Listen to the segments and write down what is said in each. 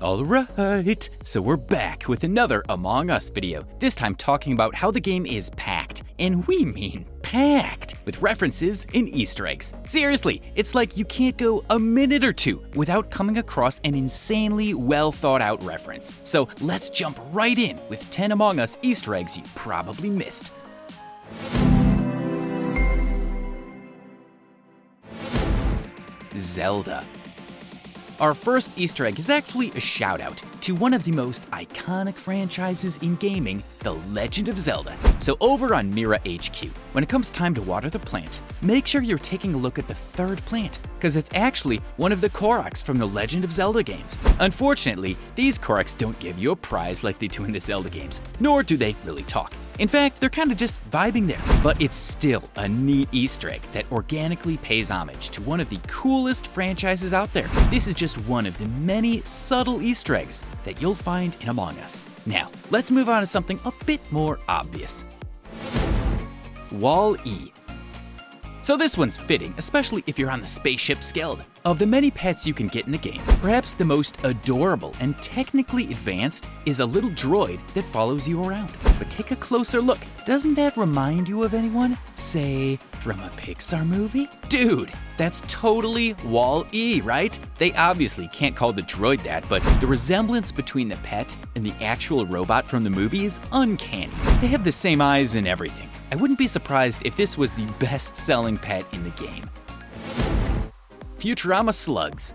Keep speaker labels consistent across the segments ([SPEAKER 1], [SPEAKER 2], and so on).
[SPEAKER 1] Alright, so we're back with another Among Us video, this time talking about how the game is packed, and we mean packed, with references and Easter eggs. Seriously, it's like you can't go a minute or two without coming across an insanely well thought out reference. So let's jump right in with 10 Among Us Easter eggs you probably missed. Zelda. Our first Easter egg is actually a shout out to one of the most iconic franchises in gaming, The Legend of Zelda. So over on Mira HQ, when it comes time to water the plants, make sure you're taking a look at the third plant, because it's actually one of the Koroks from The Legend of Zelda games. Unfortunately, these Koroks don't give you a prize like they do in the Zelda games, nor do they really talk. In fact, they're kind of just vibing there, but it's still a neat Easter egg that organically pays homage to one of the coolest franchises out there. This is just one of the many subtle Easter eggs that you'll find in Among Us. Now, let's move on to something a bit more obvious. Wall-E. So this one's fitting, especially if you're on the spaceship Skeld. Of the many pets you can get in the game, perhaps the most adorable and technically advanced is a little droid that follows you around. But take a closer look. Doesn't that remind you of anyone? Say, from a Pixar movie? Dude, that's totally Wall-E, right? They obviously can't call the droid that, but the resemblance between the pet and the actual robot from the movie is uncanny. They have the same eyes and everything. I wouldn't be surprised if this was the best-selling pet in the game. Futurama Slugs.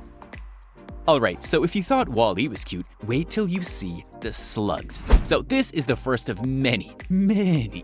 [SPEAKER 1] Alright, so if you thought Wall-E was cute, wait till you see the slugs. So this is the first of many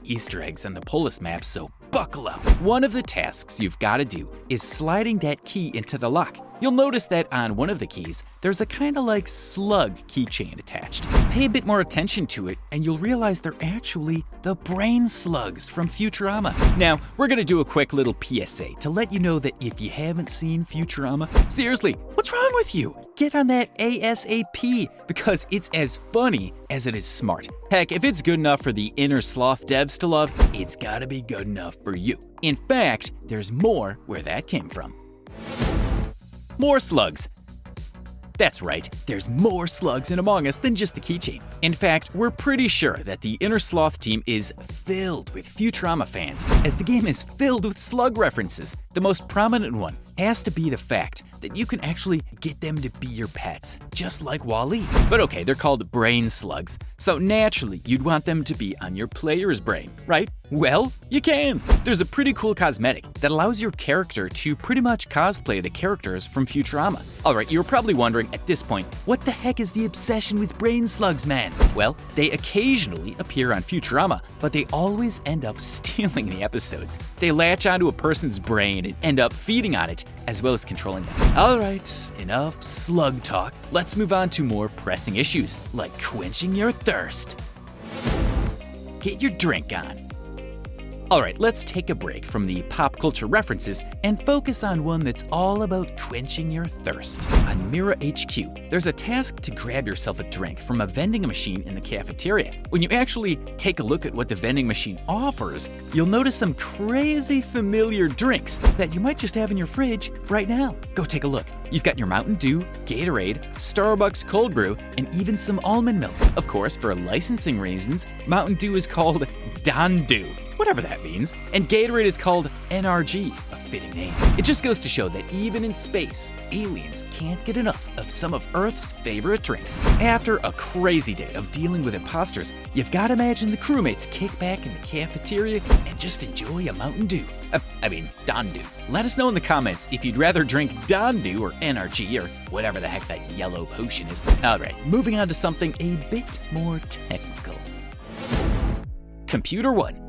[SPEAKER 1] Easter eggs on the Polis map, so buckle up. One of the tasks you've got to do is sliding that key into the lock. You'll notice that on one of the keys, there's a kind of like slug keychain attached. Pay a bit more attention to it, and you'll realize they're actually the brain slugs from Futurama. Now, we're gonna do a quick little PSA to let you know that if you haven't seen Futurama, seriously, what's wrong with you? Get on that ASAP, because it's as funny as it is smart. Heck, if it's good enough for the inner sloth devs to love, it's gotta be good enough for you. In fact, there's more where that came from. More slugs. That's right, there's more slugs in Among Us than just the keychain. In fact, we're pretty sure that the Inner Sloth team is filled with Futurama fans, as the game is filled with slug references. The most prominent one has to be the fact that you can actually get them to be your pets, just like Wall-E. But okay, they're called brain slugs, so naturally you'd want them to be on your player's brain, right? Well, you can! There's a pretty cool cosmetic that allows your character to pretty much cosplay the characters from Futurama. Alright, you're probably wondering at this point, what the heck is the obsession with brain slugs, man? Well, they occasionally appear on Futurama, but they always end up stealing the episodes. They latch onto a person's brain and end up feeding on it, as well as controlling them. Alright, enough slug talk. Let's move on to more pressing issues, like quenching your thirst. Get your drink on. Alright, let's take a break from the pop culture references and focus on one that's all about quenching your thirst. On Mira HQ, there's a task to grab yourself a drink from a vending machine in the cafeteria. When you actually take a look at what the vending machine offers, you'll notice some crazy familiar drinks that you might just have in your fridge right now. Go take a look. You've got your Mountain Dew, Gatorade, Starbucks cold brew, and even some almond milk. Of course, for licensing reasons, Mountain Dew is called Don Dew, whatever that means, and Gatorade is called NRG, a fitting name. It just goes to show that even in space, aliens can't get enough of some of Earth's favorite drinks. After a crazy day of dealing with imposters, you've got to imagine the crewmates kick back in the cafeteria and just enjoy a Mountain Dew. Don Dew. Let us know in the comments if you'd rather drink Don Dew or NRG or whatever the heck that yellow potion is. Alright, moving on to something a bit more technical. Computer 1.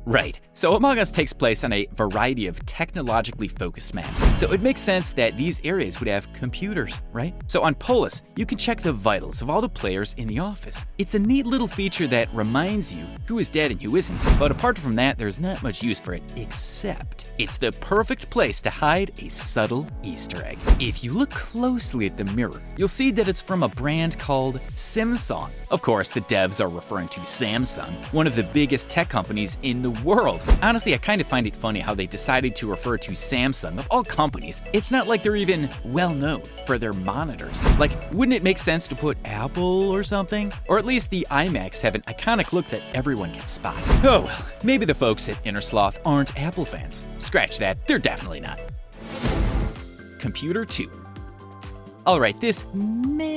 [SPEAKER 1] Right, so Among Us takes place on a variety of technologically focused maps, so it makes sense that these areas would have computers, right? So on Polis, you can check the vitals of all the players in the office. It's a neat little feature that reminds you who is dead and who isn't, but apart from that, there's not much use for it, except it's the perfect place to hide a subtle Easter egg. If you look closely at the mirror, you'll see that it's from a brand called Samsung. Of course, the devs are referring to Samsung, one of the biggest tech companies in the world. Honestly, I kind of find it funny how they decided to refer to Samsung, of all companies. It's not like they're even well known for their monitors. Like, wouldn't it make sense to put Apple or something? Or at least the iMacs have an iconic look that everyone can spot. Oh well, maybe the folks at Innersloth aren't Apple fans. Scratch that, they're definitely not. Computer 2. Alright, this may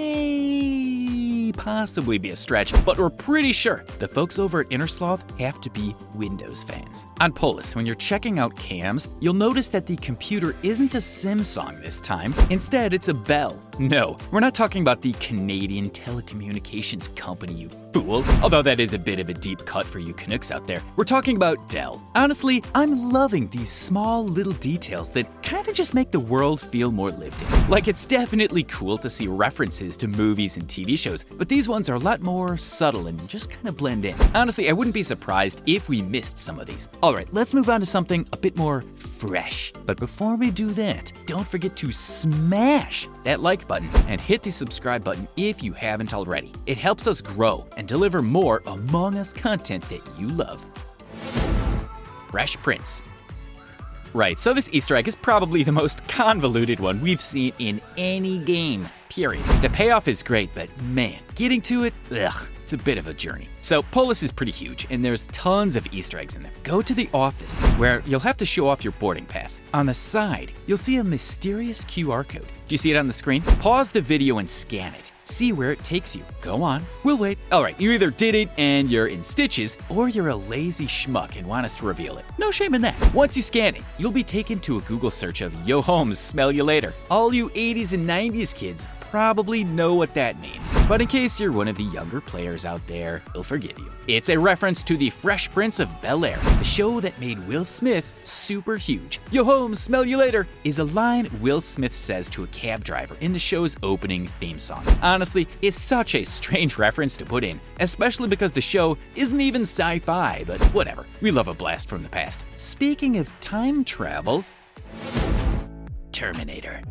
[SPEAKER 1] possibly be a stretch, but we're pretty sure the folks over at Innersloth have to be Windows fans. On Polis, when you're checking out cams, you'll notice that the computer isn't a Sim song this time. Instead, it's a bell. No, we're not talking about the Canadian telecommunications company, you fool. Although that is a bit of a deep cut for you Canucks out there. We're talking about Dell. Honestly, I'm loving these small little details that kind of just make the world feel more lived in. Like, it's definitely cool to see references to movies and TV shows, but these ones are a lot more subtle and just kind of blend in. Honestly, I wouldn't be surprised if we missed some of these. Alright, let's move on to something a bit more fresh. But before we do that, don't forget to smash that like button and hit the subscribe button if you haven't already. It helps us grow and deliver more Among Us content that you love. Fresh Prince. Right, so this Easter egg is probably the most convoluted one we've seen in any game, period. The payoff is great, but man, getting to it, it's a bit of a journey. So Polis is pretty huge, and there's tons of Easter eggs in there. Go to the office, where you'll have to show off your boarding pass. On the side, you'll see a mysterious QR code. Do you see it on the screen? Pause the video and scan it. See where it takes you. Go on, we'll wait. Alright, you either did it and you're in stitches, or you're a lazy schmuck and want us to reveal it. No shame in that. Once you scan it, you'll be taken to a Google search of Yo Holmes, smell you later. All you 80s and 90s kids probably know what that means, but in case you're one of the younger players out there, we'll forgive you. It's a reference to the Fresh Prince of Bel-Air, the show that made Will Smith super huge. Yo Holmes, smell you later is a line Will Smith says to a cab driver in the show's opening theme song. Honestly, it's such a strange reference to put in, especially because the show isn't even sci-fi, but whatever. We love a blast from the past. Speaking of time travel, Terminator.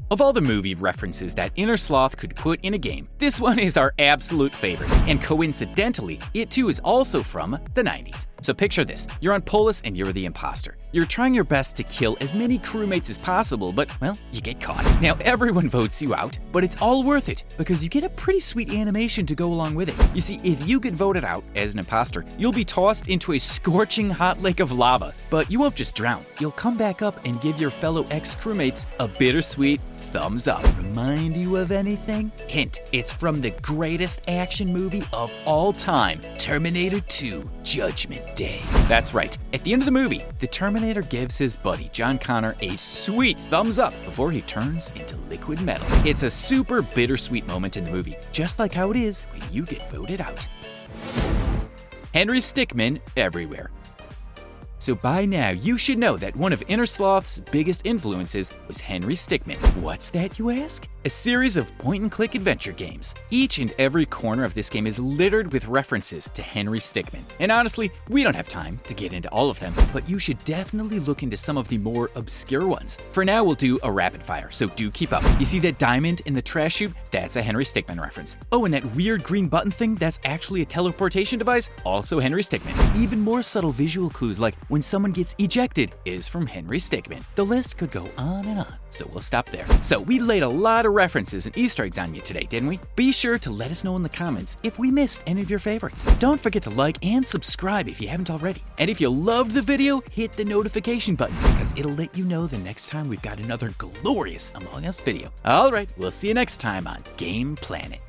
[SPEAKER 1] Of all the movie references that Innersloth could put in a game, this one is our absolute favorite, and coincidentally, it too is also from the 90s. So picture this, you're on Polis and you're the imposter. You're trying your best to kill as many crewmates as possible, but, well, you get caught. Now everyone votes you out, but it's all worth it, because you get a pretty sweet animation to go along with it. You see, if you get voted out as an imposter, you'll be tossed into a scorching hot lake of lava, but you won't just drown. You'll come back up and give your fellow ex-crewmates a bittersweet thumbs up. Remind you of anything? Hint, it's from the greatest action movie of all time, Terminator 2, Judgment Day. That's right, at the end of the movie, the Terminator gives his buddy John Connor a sweet thumbs up before he turns into liquid metal. It's a super bittersweet moment in the movie, just like how it is when you get voted out. Henry Stickman everywhere. So by now, you should know that one of Innersloth's biggest influences was Henry Stickman. What's that, you ask? A series of point-and-click adventure games. Each and every corner of this game is littered with references to Henry Stickman. And honestly, we don't have time to get into all of them, but you should definitely look into some of the more obscure ones. For now, we'll do a rapid fire, so do keep up. You see that diamond in the trash chute? That's a Henry Stickman reference. Oh, and that weird green button thing? That's actually a teleportation device? Also Henry Stickman. Even more subtle visual clues like when someone gets ejected is from Henry Stickman. The list could go on and on, so we'll stop there. So we laid a lot of references and Easter eggs on you today, didn't we? Be sure to let us know in the comments if we missed any of your favorites. Don't forget to like and subscribe if you haven't already. And if you loved the video, hit the notification button because it'll let you know the next time we've got another glorious Among Us video. Alright, we'll see you next time on Game Planet.